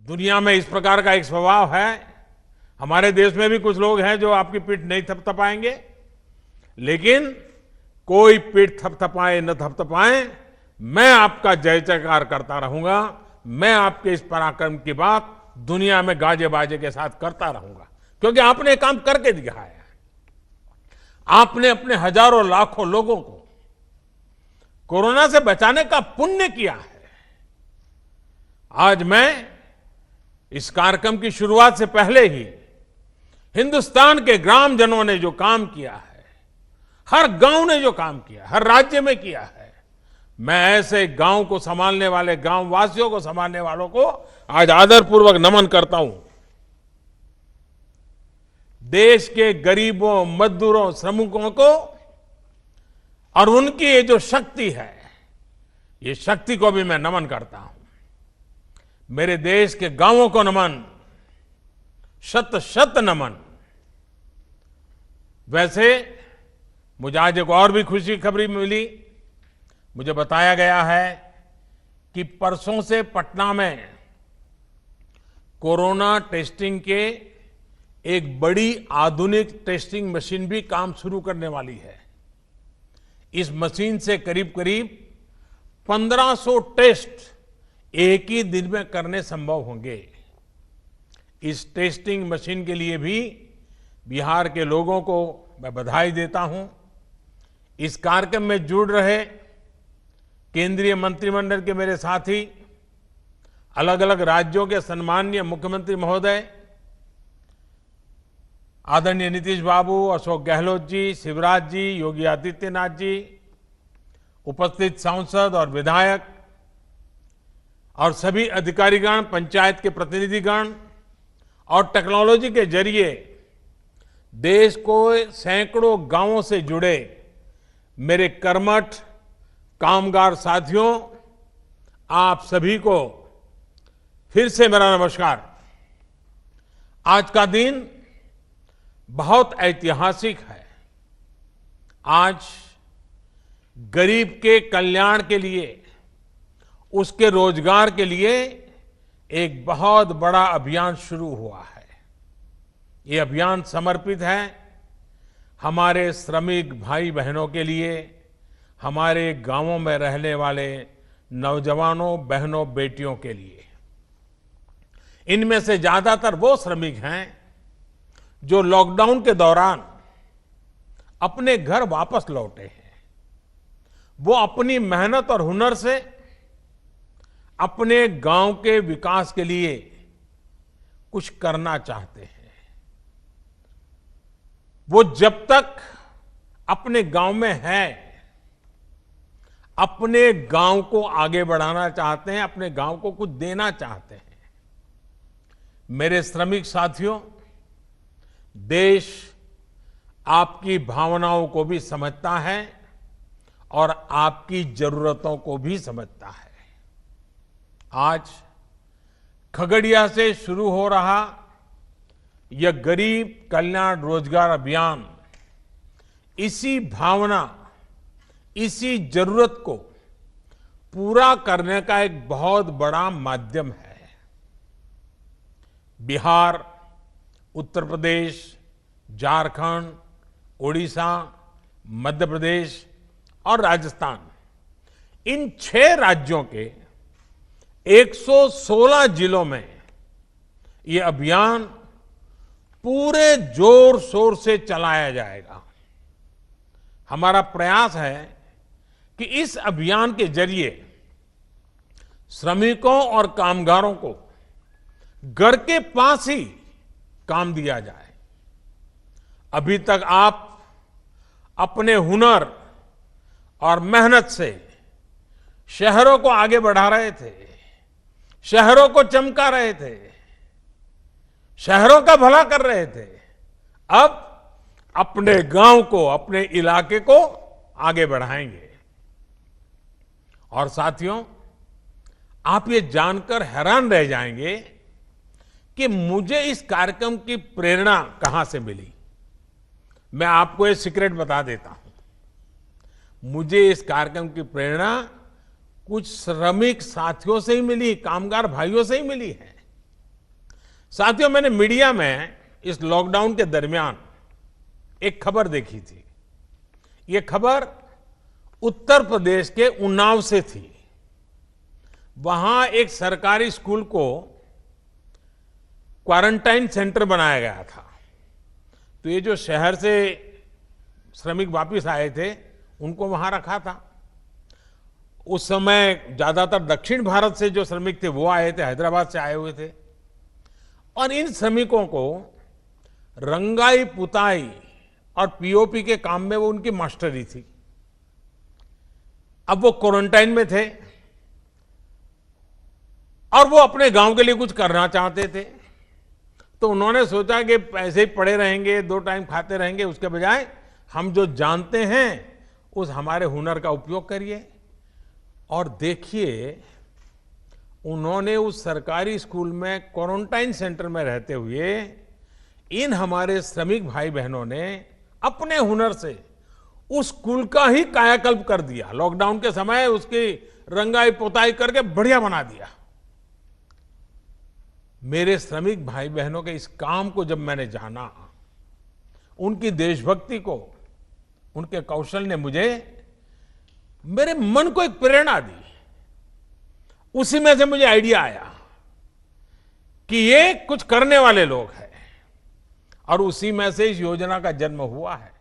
दुनिया में इस प्रकार का एक स्वभाव है। हमारे देश में भी कुछ लोग हैं जो आपकी पीठ नहीं थपथपाएंगे, लेकिन कोई पीठ थपथपाए न थपथपाए, मैं आपका जय जयकार करता रहूंगा। मैं आपके इस पराक्रम की बात दुनिया में गाजे बाजे के साथ करता रहूंगा, क्योंकि आपने काम करके दिखाया है। आपने अपने हजारों लाखों लोगों को कोरोना से बचाने का पुण्य किया है। आज मैं इस कार्यक्रम की शुरुआत से पहले ही हिंदुस्तान के ग्रामजनों ने जो काम किया है, हर गांव ने जो काम किया, हर राज्य में किया है, मैं ऐसे गांव को संभालने वाले, गांव वासियों को संभालने वालों को आज आदरपूर्वक नमन करता हूं। देश के गरीबों, मजदूरों, श्रमिकों को और उनकी ये जो शक्ति है, ये शक्ति को भी मैं नमन करता हूं। मेरे देश के गांवों को नमन, शत शत नमन। वैसे मुझे आज एक और भी खुशी की खबरी मिली। मुझे बताया गया है कि परसों से पटना में कोरोना टेस्टिंग के एक बड़ी आधुनिक टेस्टिंग मशीन भी काम शुरू करने वाली है। इस मशीन से करीब करीब 1500 टेस्ट एक ही दिन में करने संभव होंगे। इस टेस्टिंग मशीन के लिए भी बिहार के लोगों को मैं बधाई देता हूं। इस कार्यक्रम में जुड़ रहे केंद्रीय मंत्रिमंडल के मेरे साथी, अलग अलग राज्यों के सम्माननीय मुख्यमंत्री महोदय, आदरणीय नीतीश बाबू, अशोक गहलोत जी, शिवराज जी, योगी आदित्यनाथ जी, उपस्थित सांसद और विधायक और सभी अधिकारीगण, पंचायत के प्रतिनिधिगण और टेक्नोलॉजी के जरिए देश को सैकड़ों गांवों से जुड़े मेरे कर्मठ कामगार साथियों, आप सभी को फिर से मेरा नमस्कार। आज का दिन बहुत ऐतिहासिक है। आज गरीब के कल्याण के लिए, उसके रोजगार के लिए एक बहुत बड़ा अभियान शुरू हुआ है। ये अभियान समर्पित है हमारे श्रमिक भाई बहनों के लिए, हमारे गांवों में रहने वाले नौजवानों, बहनों, बेटियों के लिए। इनमें से ज्यादातर वो श्रमिक हैं जो लॉकडाउन के दौरान अपने घर वापस लौटे हैं। वो अपनी मेहनत और हुनर से अपने गांव के विकास के लिए कुछ करना चाहते हैं। वो जब तक अपने गांव में है, अपने गांव को आगे बढ़ाना चाहते हैं, अपने गांव को कुछ देना चाहते हैं। मेरे श्रमिक साथियों, देश आपकी भावनाओं को भी समझता है और आपकी जरूरतों को भी समझता है। आज खगड़िया से शुरू हो रहा यह गरीब कल्याण रोजगार अभियान इसी भावना, इसी जरूरत को पूरा करने का एक बहुत बड़ा माध्यम है। बिहार, उत्तर प्रदेश, झारखंड, ओडिशा, मध्य प्रदेश और राजस्थान, इन 6 राज्यों के 116 जिलों में ये अभियान पूरे जोर शोर से चलाया जाएगा। हमारा प्रयास है कि इस अभियान के जरिए श्रमिकों और कामगारों को घर के पास ही काम दिया जाए। अभी तक आप अपने हुनर और मेहनत से शहरों को आगे बढ़ा रहे थे, शहरों को चमका रहे थे, शहरों का भला कर रहे थे। अब अपने गांव को, अपने इलाके को आगे बढ़ाएंगे। और साथियों, आप ये जानकर हैरान रह जाएंगे कि मुझे इस कार्यक्रम की प्रेरणा कहां से मिली। मैं आपको ये सीक्रेट बता देता हूं। मुझे इस कार्यक्रम की प्रेरणा कुछ श्रमिक साथियों से ही मिली, कामगार भाइयों से ही मिली है। साथियों, मैंने मीडिया में इस लॉकडाउन के दरमियान एक खबर देखी थी। ये खबर उत्तर प्रदेश के उन्नाव से थी। वहां एक सरकारी स्कूल को क्वारंटाइन सेंटर बनाया गया था। तो ये जो शहर से श्रमिक वापस आए थे, उनको वहां रखा था। उस समय ज्यादातर दक्षिण भारत से जो श्रमिक थे वो आए थे, हैदराबाद से आए हुए थे। और इन श्रमिकों को रंगाई पुताई और पीओपी के काम में वो उनकी मास्टरी थी। अब वो क्वारंटाइन में थे और वो अपने गांव के लिए कुछ करना चाहते थे। तो उन्होंने सोचा कि ऐसे ही पड़े रहेंगे, 2 टाइम खाते रहेंगे, उसके बजाय हम जो जानते हैं उस हमारे हुनर का उपयोग करिए। और देखिए, उन्होंने उस सरकारी स्कूल में क्वारंटाइन सेंटर में रहते हुए इन हमारे श्रमिक भाई बहनों ने अपने हुनर से उस स्कूल का ही कायाकल्प कर दिया। लॉकडाउन के समय उसकी रंगाई पुताई करके बढ़िया बना दिया। मेरे श्रमिक भाई बहनों के इस काम को जब मैंने जाना, उनकी देशभक्ति को, उनके कौशल ने मेरे मन को एक प्रेरणा दी। उसी में से मुझे आइडिया आया कि ये कुछ करने वाले लोग हैं, और उसी में से इस योजना का जन्म हुआ है।